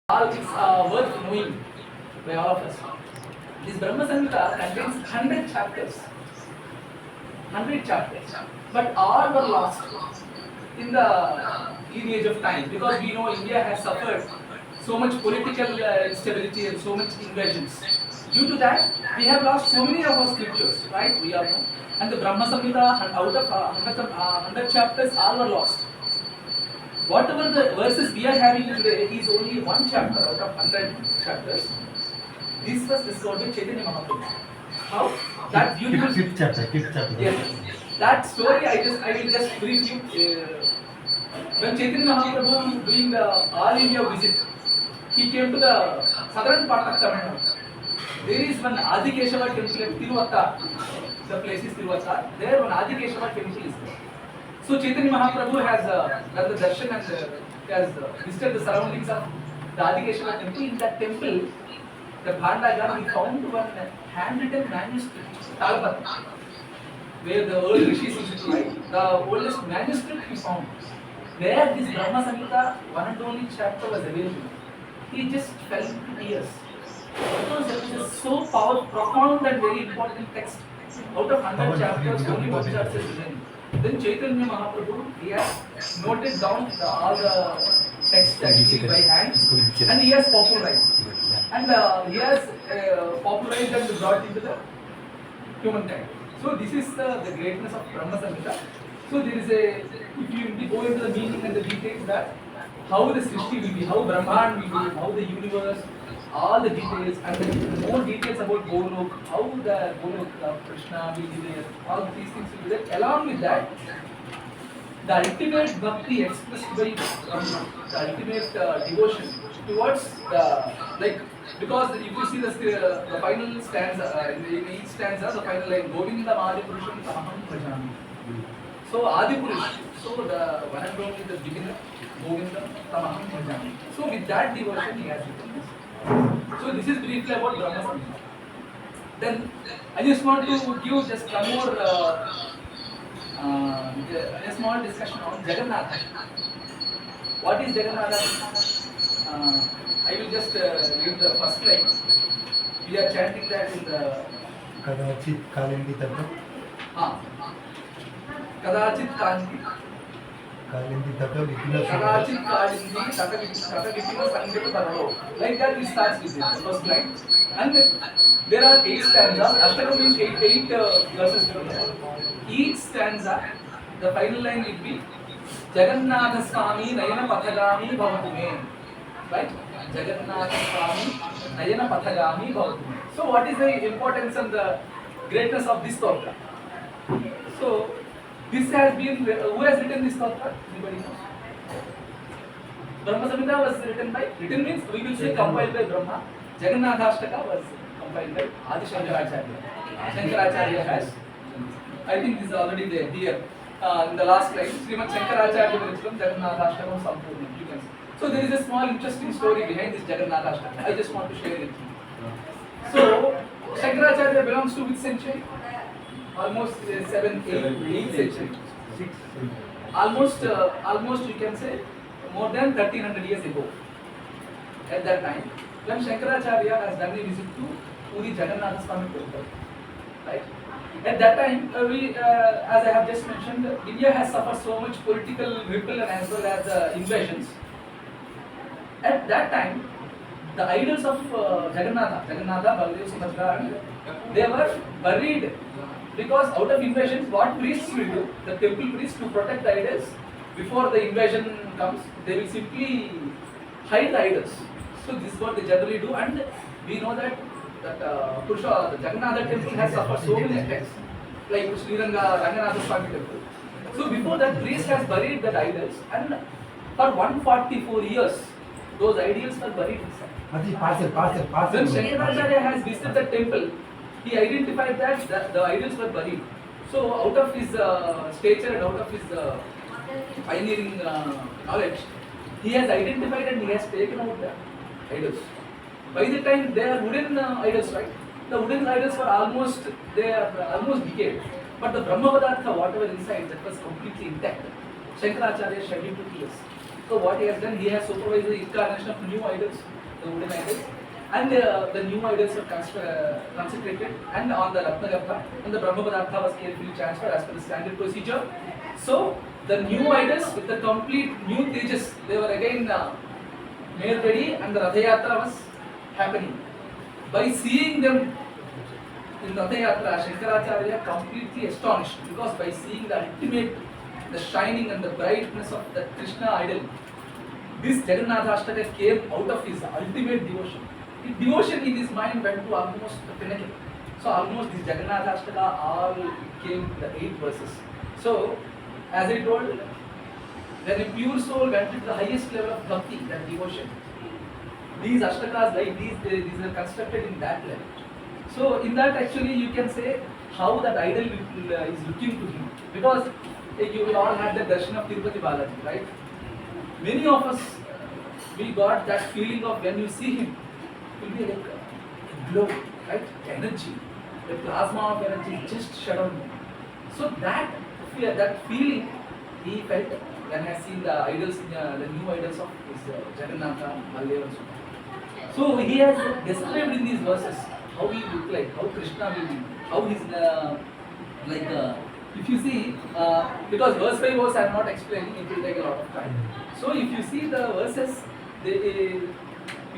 All it's worth knowing by all of us. This Brahma Samhita contains 100 chapters. 100 chapters. But all were lost in the lineage of time, because we know India has suffered so much political instability and so much invasions. Due to that, we have lost so many of our scriptures, right? We all know. And the Brahma Samhita, and out of 100 chapters, all were lost. Whatever the verses we are having today is only one chapter out of 100 chapters. This was discovered by Chaitanya Mahaprabhu. How? That beautiful fifth chapter. Yes. That story I will just brief you. When Chaitanya Mahaprabhu doing the All India visit, he came to the southern part of Tamil Nadu. There is one Adikeshava temple at Tiruvata. The place is Tiruvata. There one Adikeshava temple is there. So Chaitanya Mahaprabhu has done the darshan and has visited the surroundings of the Adikeshava temple. In that temple, the Bhandagar, he found one handwritten manuscript, Talapatra, where the old rishis used to write. The oldest manuscript he found. There, this Brahma Samhita, one and only chapter was available. He just fell into tears. Because it is so powerful, profound and very important text. Out of 100 chapters, only one chapter is written. Then Chaitanya Mahaprabhu, he has noted down all the text actually by hand, and he has popularized. And he has popularized and brought into the humankind. So this is the greatness of Brahma Samhita. So there is a, if you go into the meaning and the details, that how the Srishti will be, how Brahman will be, how the universe, all the details, and then more details about Golok, how the Golok of Krishna will be there, all these things will be there. Along with that, the ultimate bhakti expressed by Brahma, the ultimate devotion towards the, like, because if you see the final stanza, in each stanza, the final line, Govinda Adi Purusham Tamaham Bhajami. So Adi Purush, so the one and only the beginner, Govinda Tamaham Bhajami. So with that devotion, he has written this. So this is briefly about Brahma Samhita. Then I just want to give just one more a small discussion on Jagannatha. What is Jagannatha? I will just read the first line. We are chanting that in the Kadachit Kalindi Tata. Kadachit Kalindi. Kalindi Tata Vipina Kadachit Kalindi Tata Vipina Sangita Taro. Like that, it starts with this, the first line. And there are 8 stanzas. Ashtakam means 8 verses. Each stanza, the final line will be Jagannatha Swami Nayana Pathagami Bhavatume. Right? Jagannatha Swami Nayana Pathagami Bhavatume. So what is the importance and the greatness of this stotra? So this has been, who has written this stotra? Anybody knows? Brahma Samhita was written means we will say compiled by Brahma. Jagannathashtaka was compiled by Adi Shankaracharya. Shankaracharya has, I think this is already there here. In the last slide, Srimad Shankaracharya Virishram Jagannathashtakam Sampurnam. You can see. So there is a small interesting story behind this Jagannathashtaka. I just want to share it. So Shankaracharya belongs to which century? Almost 7th, 8th century. Almost you can say more than 1300 years ago. At that time, when Shankaracharya has done a visit to Puri Jagannath Swami temple, right? At that time, as I have just mentioned, India has suffered so much political ripple and as well as invasions. At that time, the idols of Jagannatha, Baladev, Subhadra, they were buried, because out of invasions, what priests will do, the temple priests, to protect the idols, before the invasion comes, they will simply hide the idols. So this is what they generally do, and we know that Purusha, the Jagannatha temple has suffered so many attacks, like Sriranga Ranganatha Swami temple. So before that, priest has buried the idols, and for 144 years, those idols were buried inside. When Shankaracharya has visited the temple, he identified that the idols were buried. So out of his stature and out of his pioneering knowledge, he has identified and he has taken out the idols. By the time they are wooden idols, right? The wooden idols were almost decayed. But the Brahma Padartha, whatever inside, that was completely intact. Shankaracharya shed into tears. So what he has done, he has supervised the incarnation of new idols, the wooden idols, and the new idols are consecrated, and on the Ratnagarbha, and the Brahma Padartha was carefully transferred as per the standard procedure. So the new idols with the complete new tejas, they were again made ready, and the Ratha Yatra was happening. By seeing them in Ratha Yatra, Shankaracharya completely astonished, because by seeing the ultimate, the shining and the brightness of the Krishna idol, this Jagannatha came out of his ultimate devotion. His devotion in his mind went to almost the pinnacle. So almost this Jagannatha all came the 8 verses. So as I told, when a pure soul went to the highest level of bhakti, that devotion, these ashtakas like these are constructed in that level. So in that actually you can say how that idol is looking to him, because you will all had the darshan of Tirupati Balaji, right? Many of us, we got that feeling of when you see him, it will be like a glow, right? Energy, the plasma of energy just shed on him. So that feeling he felt when he has seen the idols, the new idols of his Jagannatha, Baladev and so on. So he has described in these verses how he look like, how Krishna will be, how his if you see, because verse by verse I am not explaining, it will take a lot of time. So if you see the verses, you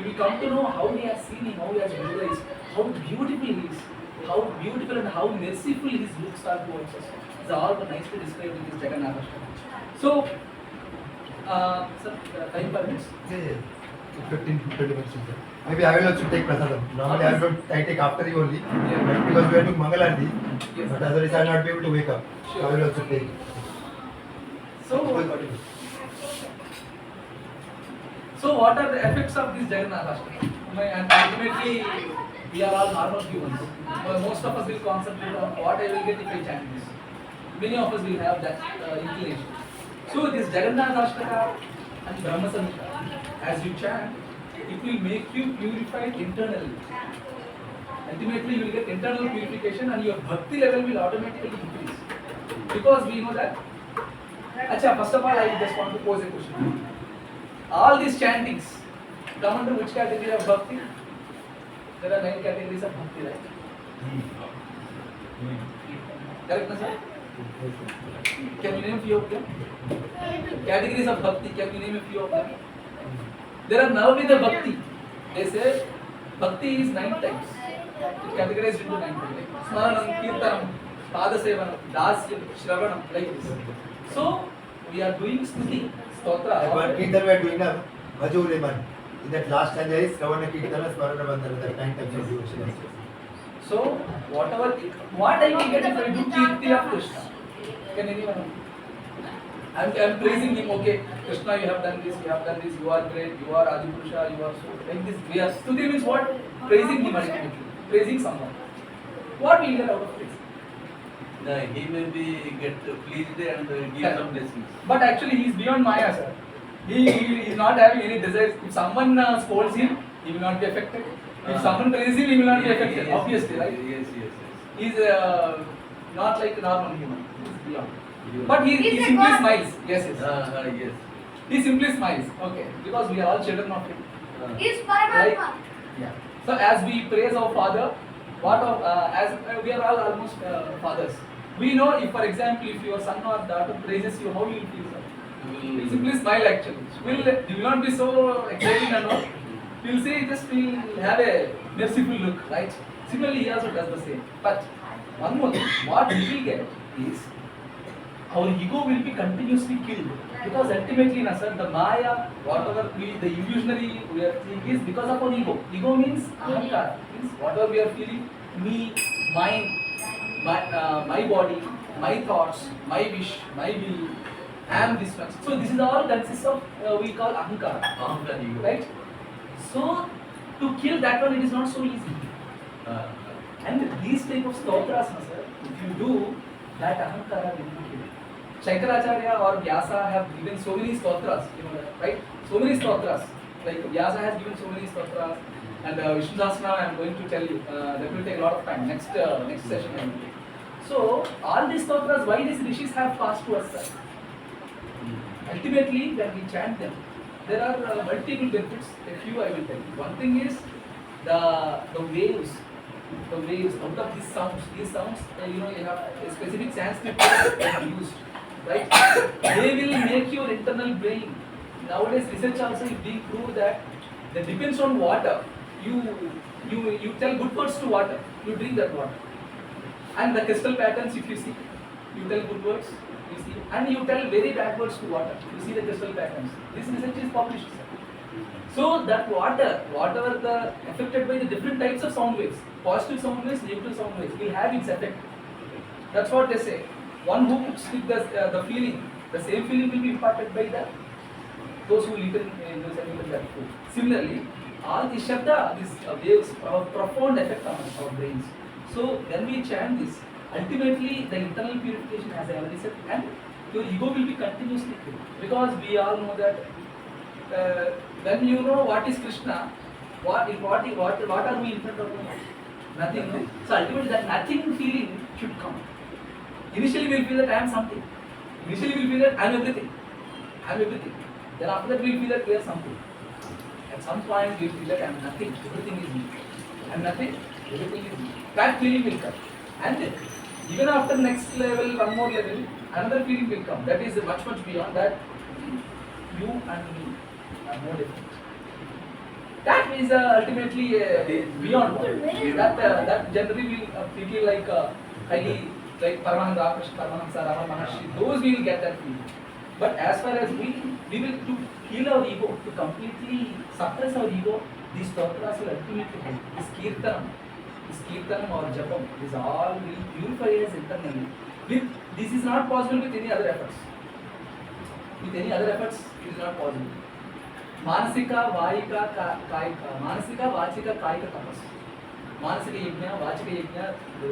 will come to know how he has seen him, how he has visualized, how beautiful he is, how beautiful and how merciful his looks are towards us. It's all nicely described in this Jagannatha. So, sir, time permits? Yeah. 15 to 20 minutes. Maybe I will also take prasadam. Normally I take after you only, but because we are doing Mangalarti, Yes. but otherwise I will not be able to wake up. Sure. So I will also take. So what are the effects of this Jagannatha? And ultimately, we are all normal humans. Most of us will concentrate on what I will get if I chant this. Many of us will have that inclination. So this Jagannatha and Brahma Samhita, as you chant, it will make you purified internally. Ultimately, you will get internal purification and your bhakti level will automatically increase. Because we know that. Acha, first of all, I just want to pose a question. All these chantings come under which category of bhakti? There are 9 categories of bhakti, right? Correct, na sir? Can you name a few of them? Categories of bhakti, can you name a few of them? There are Navavida bhakti. They say bhakti is 9 types. It's categorized into 9 types. Like Smaranam, Kirtanam, Padasevanam, Dasyam, Shravanam, like this. So, we are doing Stuti, Stotra. But Kirtan we are doing now, Vajuleman. In that last stanza is Ravana Kirtana, Smarana Bandhana, that 9 types of devotion. So, what I will get if I do Kirti of Krishna? Can anyone know? I'm praising him, okay, Krishna, you have done this, you are great, you are Adipurusha, you are so, like this. We are, Stuti means what? Praising him ultimately, praising someone. What will you get out of this? He may be get pleased and give some blessings. But actually he is beyond Maya, sir. He is not having any desires. If someone scolds him, he will not be affected. If someone praises him, he will not be affected, obviously, right? Yes. He is not like a normal human. He is beyond. But he simply smiles. Yes. Yes. He simply smiles. Okay. Because we are all children of him. Is Right? Paramatma. Yeah. So as we praise our father, as we are all almost fathers. We know if, for example, if your son or daughter praises you, how you will feel, sir? You will simply smile actually. You will not be so excited and all. You will say just we will have a merciful look, right? Similarly, he also does the same. But one more thing, what we will get is our ego will be continuously killed. Because ultimately, sir, the Maya, whatever the illusionary we are seeing is because of our ego. Ego means ahankara, means whatever we are feeling, me, mine, my body, my thoughts, my wish, my will, I am this one. So this is all consists of we call ahankara, right? So to kill that one, it is not so easy. And these type of stotras, sir, if you do, that ahankara will be killed. Shankaracharya or Vyasa have given so many stotras, you know that, right? So many stotras. Like Vyasa has given so many stotras, and Vishnu Sahasranama I am going to tell you. That will take a lot of time. Next session I will take. So all these stotras, why these rishis have passed to us, sir? ultimately when we chant them, there are multiple benefits. A few I will tell you. One thing is the waves, out of these sounds. These sounds, you have a specific Sanskrit word that is used, right? They will make your internal brain. Nowadays, research also is being proved that depends on water. You tell good words to water, you drink that water. And the crystal patterns, if you see, you tell good words, you see, and you tell very bad words to water, you see the crystal patterns. This research is published. So that water, whatever the affected by the different types of sound waves, positive sound waves, negative sound waves, will have its effect. That's what they say. One who cooks with the feeling, the same feeling will be imparted by those who eat that food. Similarly, all these shabda, these waves have a profound effect on our brains. So when we chant this, ultimately the internal purification, as I already said, and your ego will be continuously clean. Because we all know that when you know what is Krishna, what are we in front of him? Nothing. No? So ultimately that nothing feeling should come. Initially we will feel that I am something. Initially we will feel that I am everything. I am everything. Then after that we will feel that we are something. At some point we will feel that I am nothing. Everything is me. I am nothing. Everything is me. That feeling will come. And even after next level, one more level, another feeling will come. That is much beyond that. You and me are no different. That is ultimately beyond one. That generally will feel like highly, like Paramahansa, Krishna Paramahansa, Rama Maharshi. Those we will get that feeling. But as far as we will to heal our ego, to completely suppress our ego, these tantras will ultimately help. This kirtanam or japam, this all will purify us internally. This is not possible with any other efforts. With any other efforts, it is not possible. Manasika, Vaika, Kaika. Manasika, Vachika, Kaika tapas. Manasika yajna, Vachika yajna,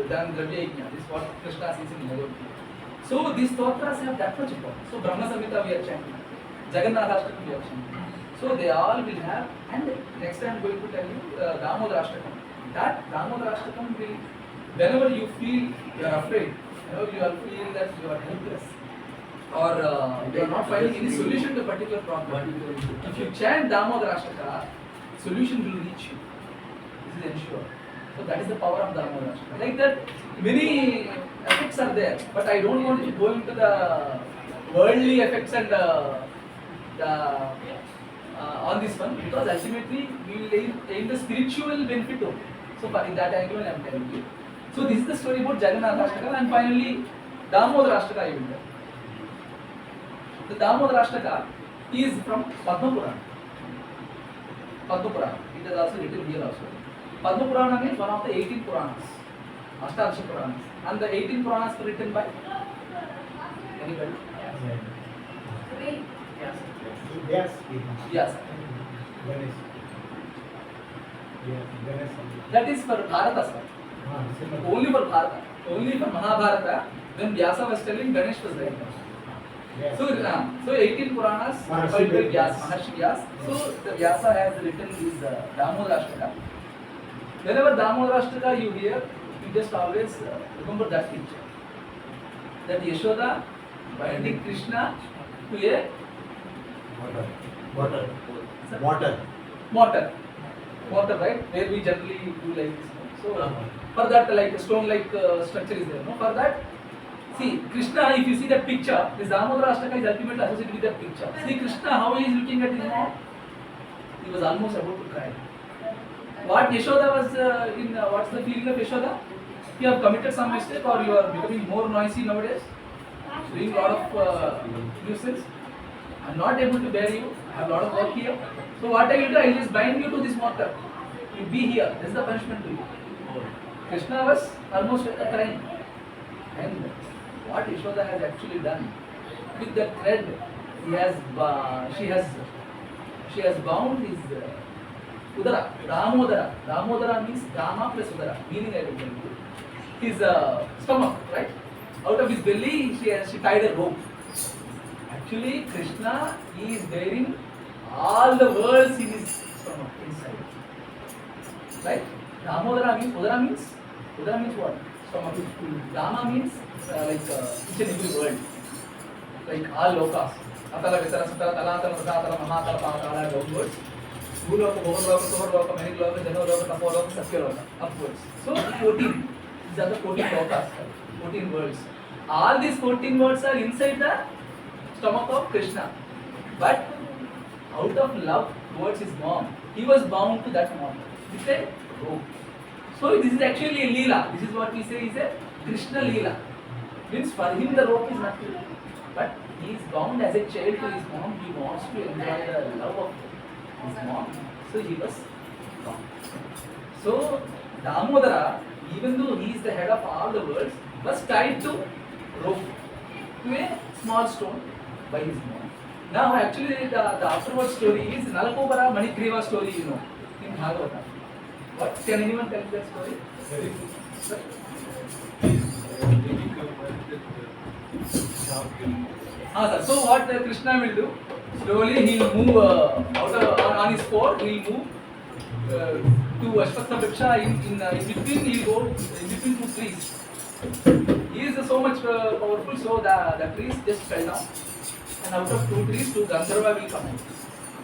then Dravya yajna. This is what Krishna says in Bhagavad Gita. So these tantras have that much importance. So Brahma Samhita we are chanting. Jagannathashtakam we are chanting. So they all will have, and next time I am going to tell you Damodarashtakam. That Damodarashtakam will, whenever you feel you are afraid, you are feeling that you are helpless, or you are not finding any solution to a particular problem, if you chant Damodarashtaka, solution will reach you. This is ensured. So that is the power of Damodarashtaka. Like that, many effects are there, but I don't want to go into the worldly effects and on this one, because ultimately we will aim the spiritual benefit only. So in that angle I am telling you. So this is the story about Jagannathashtaka, and finally Damodarashtaka I will tell. The Damodarashtaka is from Padma Purana. Padma Purana. It is also written here also. Padma Purana means one of the 18 Puranas, Ashtaksha Puranas, and the 18 Puranas were written by anybody? Yes. Yes. That is for Bharata, sir. Only for Bharata. Only for Mahabharata, when Vyasa was telling, Ganesh was there. Yes. So 18 Puranas Maharshi by Vyasa. Vyasa, Maharshi Vyasa. So the Vyasa has written this Damodarashtaka. Whenever Damodarashtaka you hear, you just always remember that picture. That Yashoda binding Krishna to a mortar, right? Where we generally do like this. So for that, like a stone-like structure is there. No? For that, see Krishna. If you see that picture, this Damodarashtaka is ultimately associated with that picture. See Krishna, how he is looking at his mom. He was almost about to cry. What Yashoda was in? What's the feeling of Yashoda? You have committed some mistake, or you are becoming more noisy nowadays, doing a lot of nuisance. I am not able to bear you. I have a lot of work here. So what I will do, I will just bind you to this mortar. You be here. This is the punishment to you. Krishna was almost crying. And what Yashoda has actually done with that thread, she has bound his udara, Damodara. Damodara means Dama plus udara. Meaning I will tell you. His stomach, right? Out of his belly, she tied a rope. Actually, Krishna is bearing all the worlds in his stomach, inside. Right? Damodara means, Udara means what? Stomach. Dama means like each and every world. Like all lokas. Atala Vitara Sutara Talata Murdatala Mahatala Patala downwards. Bhuloka, Bhuloka, Suvarloka, Maniloka, Janaloka, Tapoloka, Satyaloka, upwards. So 14. These are the 14 lokas, 14 worlds. All these 14 worlds are inside the stomach of Krishna. But out of love towards his mom, he was bound to that mom with a rope. So this is actually a Leela. This is what we say is a Krishna Leela. Means for him the rope is nothing. But he is bound as a child to his mom. He wants to enjoy the love of his mom. So he was bound. So Damodara, even though he is the head of all the worlds, was tied to rope, to a small stone by his mom. Now actually the afterward story is Nalakobara Manikriva story, you know, in Bhagavata. What? Can anyone tell that story? Sir? Sir. So what Krishna will do? Slowly he will move on his fore. He will move to Ashwatthana Vriksha. In between he will go in between two trees. He is so much powerful, so the trees just fell down. And out of two trees, two Gandharva will come out.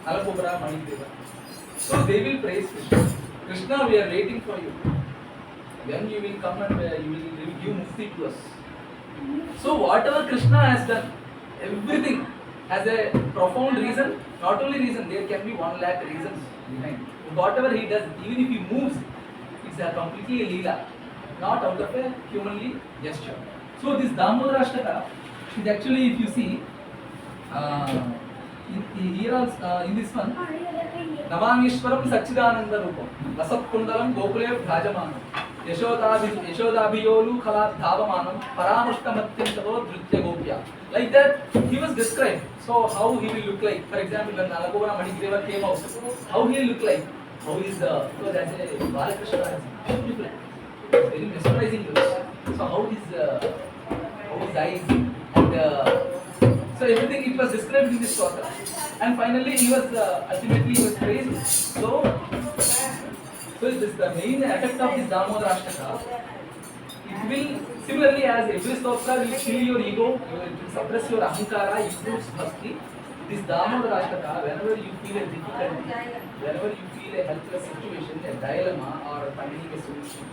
Nalakobara, Manikriva. So they will praise Krishna. Krishna, we are waiting for you. When you will come and you will give mukti to us. So whatever Krishna has done, everything has a profound reason. Not only reason, there can be 1 lakh reasons behind. Whatever he does, even if he moves, it's a completely a leela, not out of a humanly gesture. So this Damodarashtaka is actually, if you see, here also, in this one, Namamishwaram Sachidananda Rupam, Lasat Kundalam Gokule Bhajamanam, Yashodabhiyolu Khala Dhavamanam, Paramushtamatintavo Dritya Gopya. Like that, he was described. So, how he will look like. For example, when Nalakobara Manikriva came out, how he will look like. How is because as a Balakrishna is beautiful, very mesmerizing looks. So, how his eyes and so everything it was described in this story. And finally he was ultimately he was praised. So this is the main effect of this Damodarashtaka. It will similarly as every stotra will kill your ego, it will suppress your ahankara, improves bhakti. This Damodarashtaka, whenever you feel a difficulty, whenever you feel a helpless situation, a dilemma or finding a solution,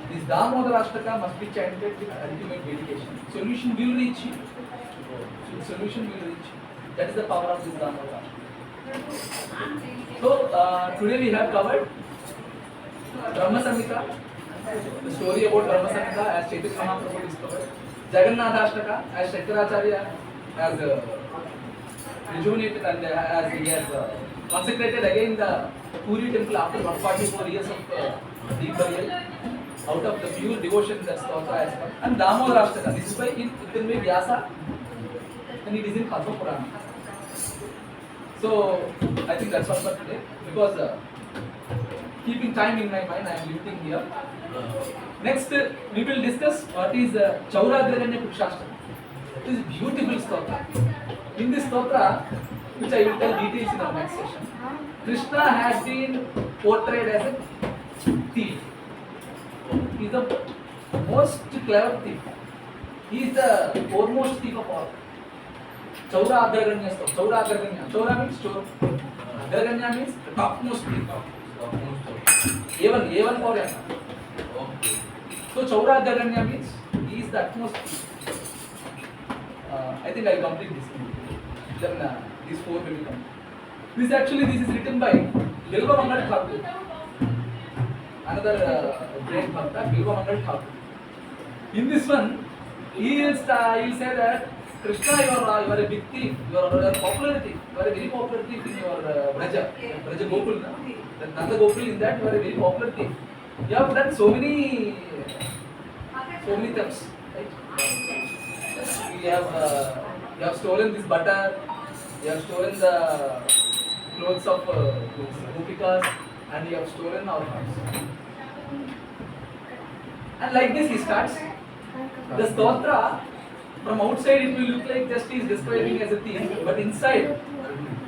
this Damodarashtaka must be chanted with ultimate dedication. Solution will reach you. Solution will reach. That is the power of this Damodar. So today we have covered Brahma Samhita, the story about Brahma Samhita as Chaitanya Mahaprabhu discovered. Jagannatha as Shankaracharya has rejuvenated and as he has consecrated again the Puri temple after 144 years of deep burial. Out of the pure devotion that stotra has come. And Damodarashtaka, this is why it can be Vyasa. And it is in Padma Purana. So I think that's all for today. Because keeping time in my mind, I am limiting here. Next, we will discuss what is Chauragrahanya Purushaštaka. It is beautiful stotra. In this stotra, which I will tell details in our next session, Krishna has been portrayed as a thief. He is the most clever thief. He is the foremost thief of all. Chaura Agraganya stuff. Chaura Agraganya. Chaura means chor. Agraganya means the topmost thief. A1 for N. So Chaura Agraganya means he is the utmost thief. I think I will complete this. Then these 4 will come. This is written by Bilva Mangal Thakur. Another great bhakta, Bilva Mangal Thakur. In this one, he will say that Krishna, you are a big thief, you are a popular thief, you are a very popular thief in your Braja Gokul. Nanda Gokul, in that you are a very popular thief. You have done so many thefts, right? You have stolen this butter, you have stolen the clothes of Gopikas, and you have stolen our hearts. And like this he starts. The stotra, from outside it will look like just he is describing as a thief, but inside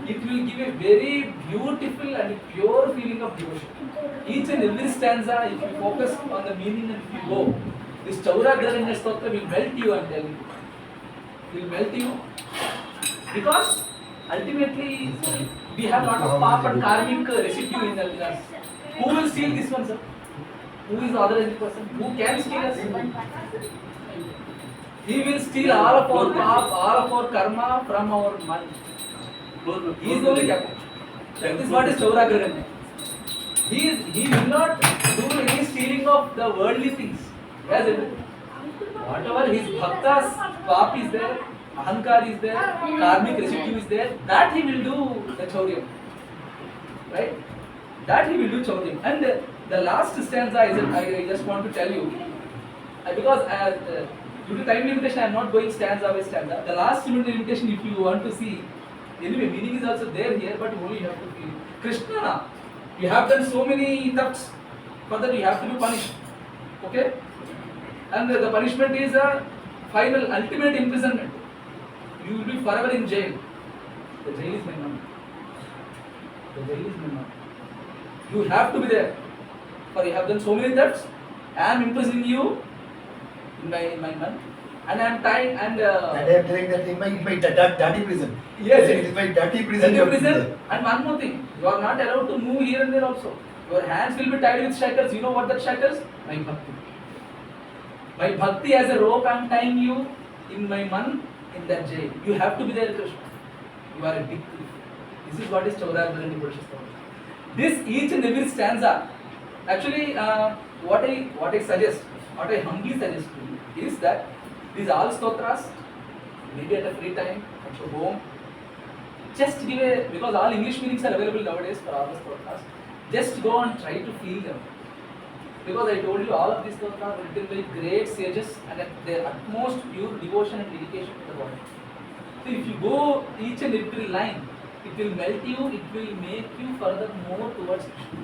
it will give a very beautiful and pure feeling of devotion. Each and every stanza, if you focus on the meaning and if you go, this Chauragrahanya stotra will melt you and tell you. It will melt you Because ultimately we have lot of pap and karmic residue in us. Who will steal this one, sir? Who is the authorized person? Who can steal us? He will steal all of our pap, all of our karma from our mind. He is the only captain. That is what is Chauragrahan. He will not do any stealing of the worldly things. He has everything. Whatever his bhaktas, pap is there, ahankar is there, karmic residue is there, that he will do the chauryam. Right? That he will do chauryam. And the last stanza I just want to tell you, because due to time limitation I am not going stanza by stanza. The last limitation, if you want to see, anyway meaning is also there here, but only you have to feel. Krishna, you have done so many thefts, for that you have to be punished. Okay? And the punishment is a final, ultimate imprisonment. You will be forever in jail. The jail is my mom. The jail is my mom. You have to be there. For you have done so many thefts. I am imprisoning you in my mom. And I am tying and I am telling that in my dirty prison. Yes, it is my dirty prison. dirty prison. And one more thing, you are not allowed to move here and there also. Your hands will be tied with shackles. You know what that shackles? My bhakti. My bhakti as a rope I am tying you in my man in that jail. You have to be there, Krishna. You are a big thief. This is what is Chauragrahan Purusha. This each and every stanza, actually what I suggest, what I humbly suggest to you is that these all stotras, maybe at a free time, at your home, just give a, because all English meanings are available nowadays for all the stotras, just go and try to feel them. Because I told you all of these stotras are written by great sages and at their utmost pure devotion and dedication to the body. So if you go each and every line, it will melt you, it will make you further more towards Krishna.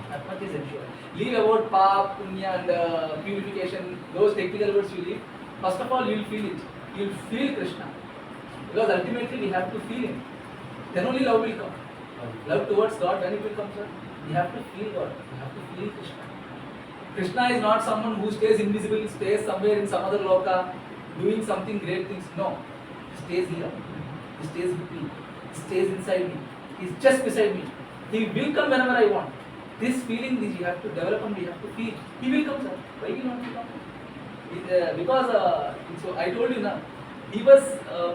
That much is ensured. Leave about pap, punya and purification, those technical words you leave. First of all, you will feel it. You will feel Krishna. Because ultimately we have to feel Him. Then only love will come. Love towards God, when it will come, sir? We have to feel God. We have to feel Krishna. Krishna is not someone who stays invisible, stays somewhere in some other loka, doing something great things. No. He stays here. He stays with me. He stays inside me. He is just beside me. He will come whenever I want. This feeling is you have to develop and we have to feel. He will come, sir. Why will not he come? Because so I told you now, he was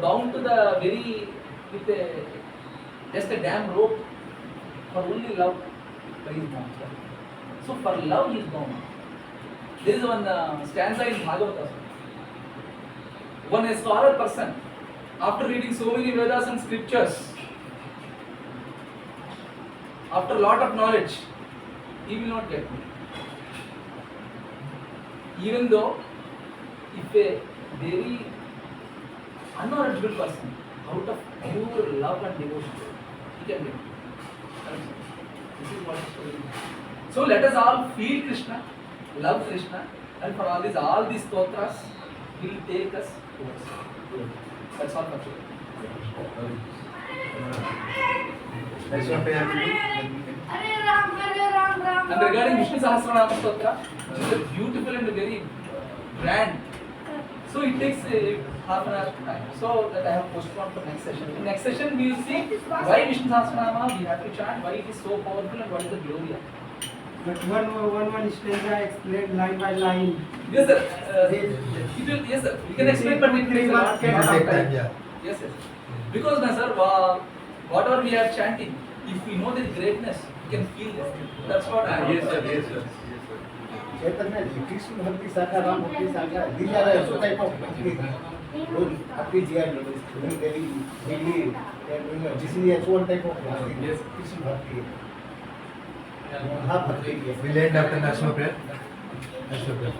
bound to the very, with just a damn rope for only love by his mom. So for love he is bound. There is one stanza in Bhagavata. One a scholar person, after reading so many Vedas and scriptures, after a lot of knowledge, he will not get me. Even though if a very unknowledgeable person, out of pure love and devotion, he can get me. This is what is story. So let us all feel Krishna, love Krishna, and for all these stotras will take us towards Him. That's all for today. Next one, And regarding Vishnu Sahasranama Stotra, it is beautiful and very grand. So it takes half an hour time. So that I have postponed for next session. In next session we will see why Vishnu Sahasranama we have to chant, why it is so powerful and what is the glory of it. But one stanza explained line by line. Yes sir. Yes sir. We can explain but it takes a lot of time. Yeah. Yes sir. Because na sir, whatever we are chanting, if we know the greatness, we can feel that. That's what I Yes sir, yes sir. Chaitanya, Krishna Bhakti Saka, Ram Bhakti Saka, these are also type of bhakti. Bhakti they are doing daily, this is also one type of bhakti. Yes. Krishna Bhakti. Maha Bhakti. We'll end after national prayer. National prayer.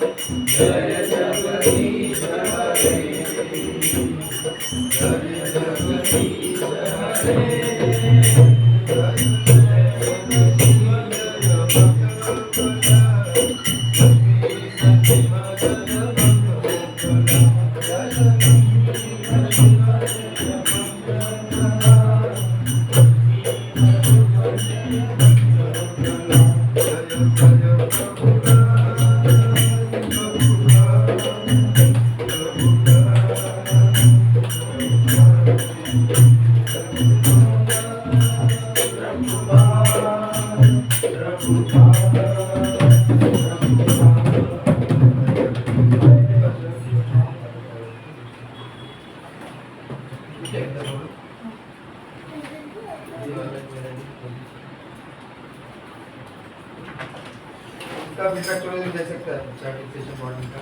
जय जगदीश हरे जय जगदीश इसका feedback थोड़ा दे सकता है chat session model का